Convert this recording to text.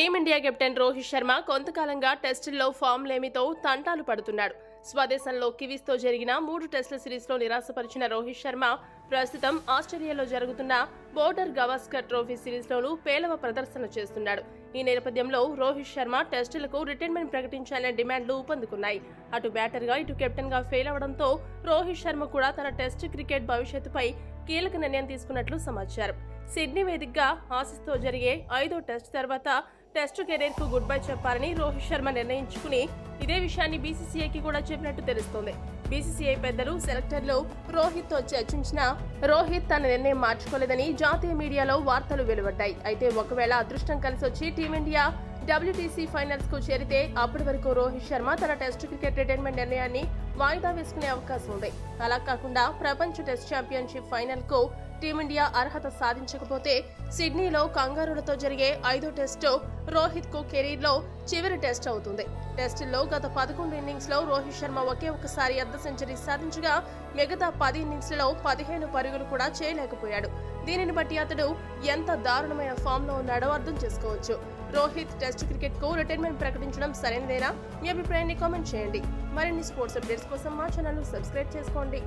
Team India captain Rohit Sharma కొంతకాలంగా టెస్టుల్లో form లేమితో తంటాలు పడుతున్నాడు. స్వదేశంలో కివీస్తో జరిగిన 3 టెస్టుల సిరీస్లో నిరాశపరిచిన రోహిత్ శర్మ ప్రస్తుతం ఆస్ట్రేలియాలో జరుగుతున్న బోర్డర్ గవాస్కర్ ట్రోఫీ సిరీస్లోనూ పేలవ ప్రదర్శన చేస్తున్నాడు. ఈ నేపథ్యంలో రోహిత్ శర్మ టెస్టులకు రిటైర్మెంట్ ప్రకటించాలనే డిమాండ్లు ఊపందుకున్నాయి. అటు బ్యాటర్గా ఇటు కెప్టెన్గా ఫెయిల్ అవడంతో రోహిత్ శర్మ కూడా తన టెస్టు క్రికెట్ భవిష్యత్తుపై కీలక నిర్ణయం తీసుకున్నట్లు సమాచారం. సిడ్నీ వేదికగా ఆసీస్తో జరిగే 5వ టెస్ట్ తర్వాత టెస్టు కెరీర్ కు గుడ్ బై చెప్పాలని రోహిత్ శర్మ నిర్ణయించుకుని ఇదే విషయాన్ని బీసీసీఐకి కూడా చెప్పినట్టు తెలుస్తోంది. బీసీసీఐ పెద్దలు సెలెక్టర్లు రోహిత్ తో చర్చించినా రోహిత్ తన నిర్ణయం మార్చుకోలేదని జాతీయ మీడియాలో వార్తలు వెలువడ్డాయి. అయితే ఒకవేళ అదృష్టం కలిసి వచ్చి టీమిండియా WTC ఫైనల్స్ కు చేరితే అప్పటి వరకు రోహిత్ శర్మ తన టెస్టు క్రికెట్ రిటైర్మెంట్ నిర్ణయాన్ని వాయిదా వేసుకునే అవకాశం ఉంది. అలా కాకుండా ప్రపంచ టెస్ట్ ఛాంపియన్షిప్ ఫైనల్ కు టీమిండియా అర్హత సాధించకపోతే సిడ్నీలో కంగారులతో జరిగే 5వ టెస్టు రోహిత్ కు కెరీర్ లో చివరి టెస్ట్ అవుతుంది. టెస్టుల్లో గత 11 ఇన్నింగ్స్ లో రోహిత్ శర్మ ఒకసారి అర్ధ సెంచరీ సాధించగా మిగతా 10 ఇన్నింగ్స్ లలో 15 పరుగులు కూడా చేయలేకపోయాడు. దీనిని బట్టి అతడు ఎంత దారుణమైన ఫామ్ లో ఉన్నాడో అర్థం చేసుకోవచ్చు. రోహిత్ టెస్ట్ క్రికెట్ కు రిటైర్మెంట్ ప్రకటించడం సరైనదేనా? మీ అభిప్రాయాన్ని కామెంట్ చేయండి. మరిన్ని స్పోర్ట్స్ అప్డేట్స్ కోసం మా ఛానల్ ను సబ్స్క్రైబ్ చేసుకోండి.